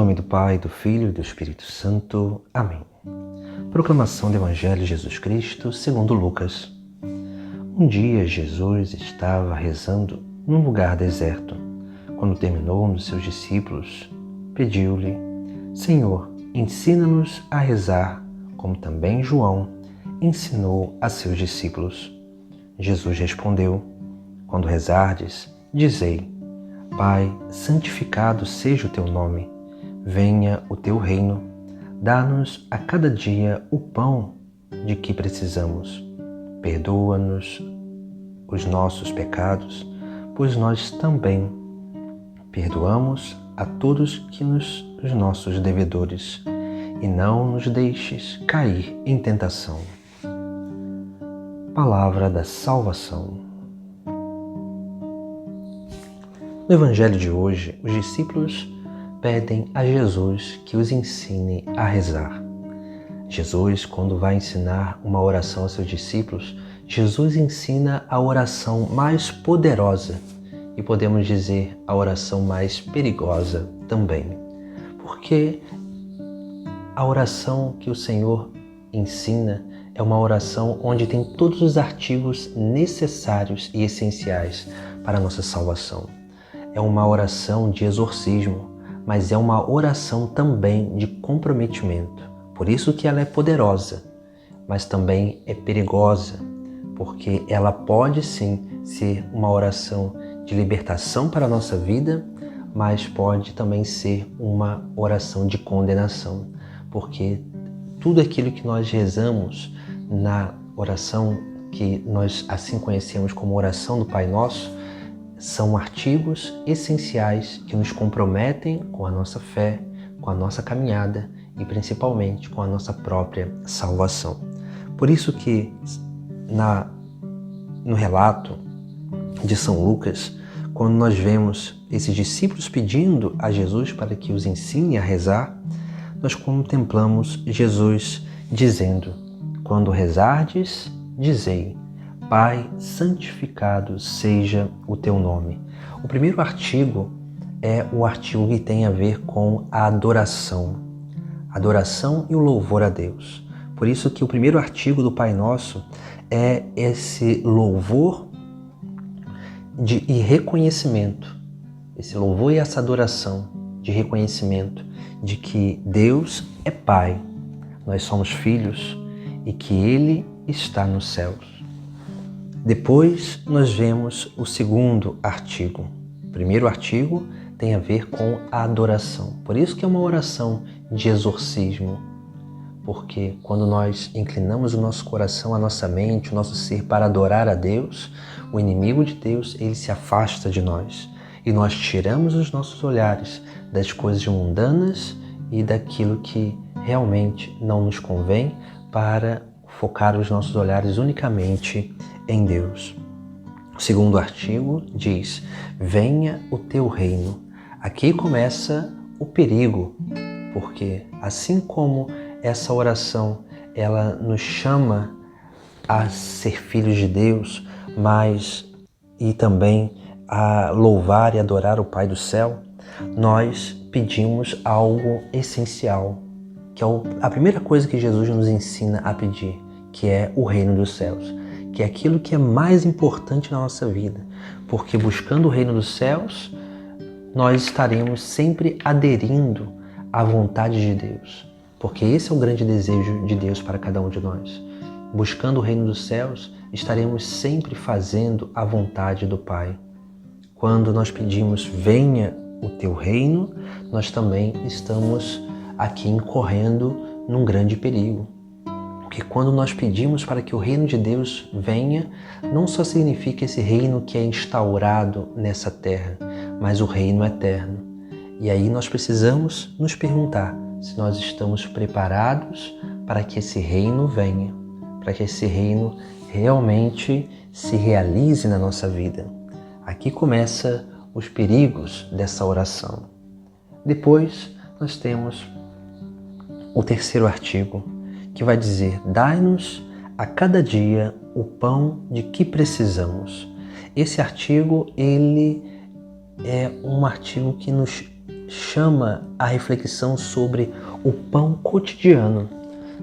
nome do Pai, do Filho e do Espírito Santo. Amém. Proclamação do Evangelho de Jesus Cristo segundo Lucas. Um dia Jesus estava rezando num lugar deserto. Quando terminou, um dos seus discípulos pediu-lhe: Senhor, ensina-nos a rezar, como também João ensinou a seus discípulos. Jesus respondeu: Quando rezardes, dizei: Pai, santificado seja o teu nome. Venha o teu reino. Dá-nos a cada dia o pão de que precisamos. Perdoa-nos os nossos pecados, pois nós também perdoamos a todos os nossos devedores. E não nos deixes cair em tentação. Palavra da salvação. No Evangelho de hoje, os discípulos pedem a Jesus que os ensine a rezar. Jesus, quando vai ensinar uma oração aos seus discípulos, Jesus ensina a oração mais poderosa e podemos dizer a oração mais perigosa também. Porque a oração que o Senhor ensina é uma oração onde tem todos os artigos necessários e essenciais para a nossa salvação. É uma oração de exorcismo, mas é uma oração também de comprometimento. Por isso que ela é poderosa, mas também é perigosa, porque ela pode sim ser uma oração de libertação para a nossa vida, mas pode também ser uma oração de condenação, porque tudo aquilo que nós rezamos na oração que nós assim conhecemos como oração do Pai Nosso, são artigos essenciais que nos comprometem com a nossa fé, com a nossa caminhada e principalmente com a nossa própria salvação. Por isso que no relato de São Lucas, quando nós vemos esses discípulos pedindo a Jesus para que os ensine a rezar, nós contemplamos Jesus dizendo: Quando rezardes, dizei: Pai, santificado seja o teu nome. O primeiro artigo é o artigo que tem a ver com a adoração e o louvor a Deus. Por isso que o primeiro artigo do Pai Nosso é esse louvor e reconhecimento, esse louvor e essa adoração de reconhecimento de que Deus é Pai, nós somos filhos e que Ele está nos céus. Depois nós vemos o segundo artigo. O primeiro artigo tem a ver com a adoração. Por isso que é uma oração de exorcismo. Porque quando nós inclinamos o nosso coração, a nossa mente, o nosso ser para adorar a Deus, o inimigo de Deus, ele se afasta de nós. E nós tiramos os nossos olhares das coisas mundanas e daquilo que realmente não nos convém para focar os nossos olhares unicamente em Deus. O segundo artigo diz: venha o teu reino. Aqui começa o perigo, porque assim como essa oração ela nos chama a ser filhos de Deus, e também a louvar e adorar o Pai do céu, nós pedimos algo essencial, que é a primeira coisa que Jesus nos ensina a pedir, que é o reino dos céus, que é aquilo que é mais importante na nossa vida, porque buscando o reino dos céus, nós estaremos sempre aderindo à vontade de Deus, porque esse é o grande desejo de Deus para cada um de nós. Buscando o reino dos céus, estaremos sempre fazendo a vontade do Pai. Quando nós pedimos venha o teu reino, nós também estamos aqui incorrendo num grande perigo. Porque quando nós pedimos para que o reino de Deus venha, não só significa esse reino que é instaurado nessa terra, mas o reino eterno. E aí nós precisamos nos perguntar se nós estamos preparados para que esse reino venha, para que esse reino realmente se realize na nossa vida. Aqui começam os perigos dessa oração. Depois nós temos o terceiro artigo, que vai dizer: dai-nos a cada dia o pão de que precisamos. Esse artigo, ele é um artigo que nos chama a reflexão sobre o pão cotidiano.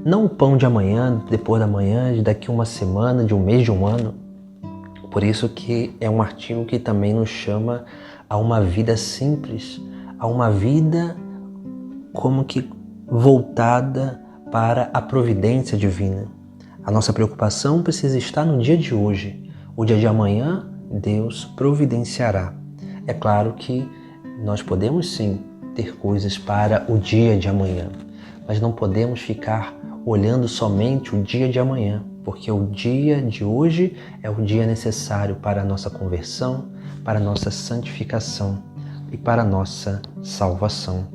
Não o pão de amanhã, depois da manhã, de daqui uma semana, de um mês, de um ano. Por isso que é um artigo que também nos chama a uma vida simples, a uma vida como que voltada para a providência divina. A nossa preocupação precisa estar no dia de hoje. O dia de amanhã, Deus providenciará. É claro que nós podemos sim ter coisas para o dia de amanhã, mas não podemos ficar olhando somente o dia de amanhã, porque o dia de hoje é o dia necessário para a nossa conversão, para a nossa santificação e para a nossa salvação.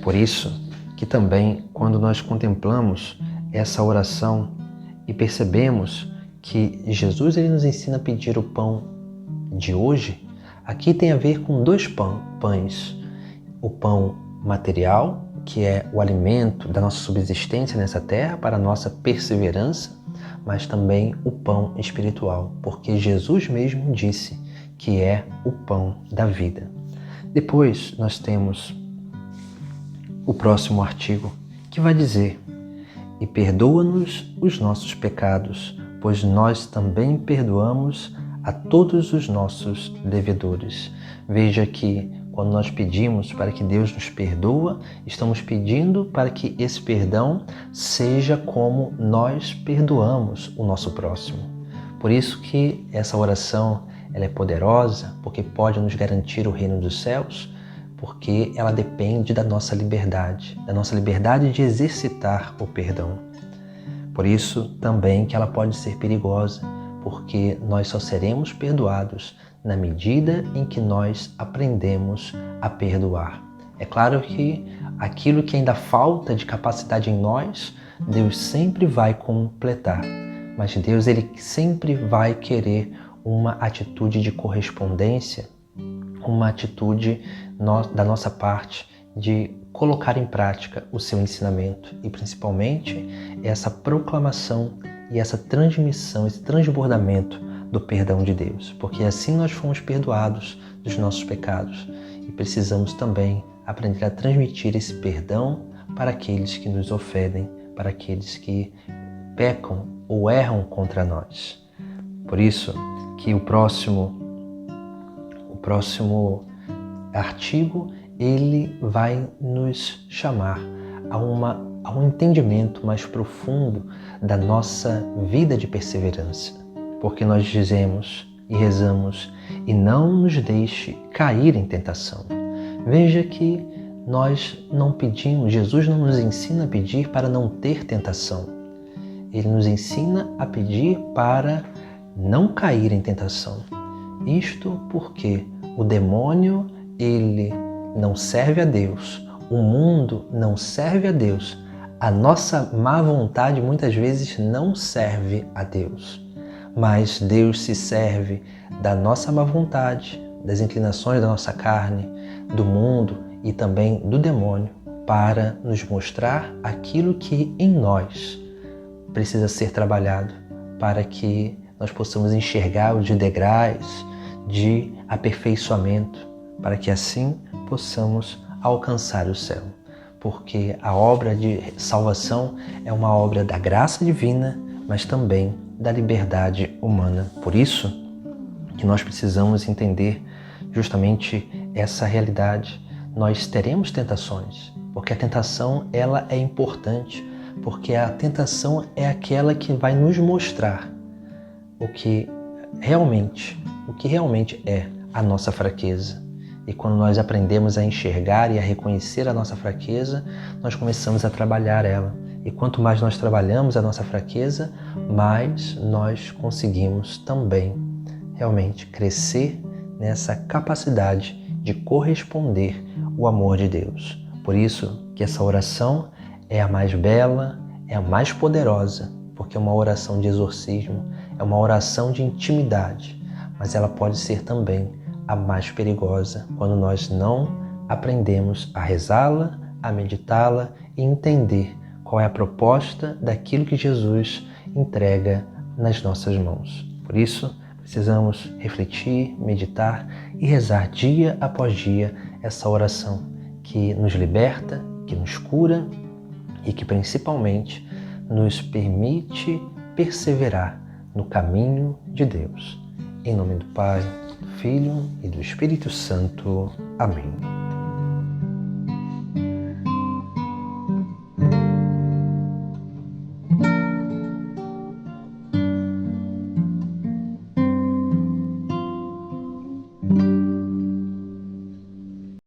Por isso que também, quando nós contemplamos essa oração e percebemos que Jesus ele nos ensina a pedir o pão de hoje, aqui tem a ver com dois pães. O pão material, que é o alimento da nossa subsistência nessa terra, para a nossa perseverança, mas também o pão espiritual, porque Jesus mesmo disse que é o pão da vida. Depois nós temos o próximo artigo, que vai dizer: e perdoa-nos os nossos pecados, pois nós também perdoamos a todos os nossos devedores. Veja que quando nós pedimos para que Deus nos perdoa, estamos pedindo para que esse perdão seja como nós perdoamos o nosso próximo. Por isso que essa oração ela é poderosa, porque pode nos garantir o reino dos céus, porque ela depende da nossa liberdade de exercitar o perdão. Por isso também que ela pode ser perigosa, porque nós só seremos perdoados na medida em que nós aprendemos a perdoar. É claro que aquilo que ainda falta de capacidade em nós, Deus sempre vai completar, mas Deus ele sempre vai querer uma atitude de correspondência, uma atitude da nossa parte de colocar em prática o seu ensinamento e principalmente essa proclamação e essa transmissão, esse transbordamento do perdão de Deus, porque assim nós fomos perdoados dos nossos pecados e precisamos também aprender a transmitir esse perdão para aqueles que nos ofendem, para aqueles que pecam ou erram contra nós. Por isso que o próximo artigo ele vai nos chamar a um entendimento mais profundo da nossa vida de perseverança, porque nós dizemos e rezamos: e não nos deixe cair em tentação. Veja que nós não pedimos, Jesus não nos ensina a pedir para não ter tentação. Ele nos ensina a pedir para não cair em tentação. Isto porque o demônio, ele não serve a Deus, o mundo não serve a Deus, a nossa má vontade muitas vezes não serve a Deus, mas Deus se serve da nossa má vontade, das inclinações da nossa carne, do mundo e também do demônio, para nos mostrar aquilo que em nós precisa ser trabalhado, para que nós possamos enxergar os degraus de aperfeiçoamento, para que assim possamos alcançar o céu. Porque a obra de salvação é uma obra da graça divina, mas também da liberdade humana. Por isso que nós precisamos entender justamente essa realidade. Nós teremos tentações, porque a tentação ela é importante, porque a tentação é aquela que vai nos mostrar o que realmente é a nossa fraqueza. E quando nós aprendemos a enxergar e a reconhecer a nossa fraqueza, nós começamos a trabalhar ela. E quanto mais nós trabalhamos a nossa fraqueza, mais nós conseguimos também realmente crescer nessa capacidade de corresponder o amor de Deus. Por isso que essa oração é a mais bela, é a mais poderosa, porque é uma oração de exorcismo, é uma oração de intimidade, mas ela pode ser também a mais perigosa quando nós não aprendemos a rezá-la, a meditá-la e entender qual é a proposta daquilo que Jesus entrega nas nossas mãos. Por isso, precisamos refletir, meditar e rezar dia após dia essa oração que nos liberta, que nos cura e que principalmente nos permite perseverar no caminho de Deus. Em nome do Pai, do Filho e do Espírito Santo. Amém.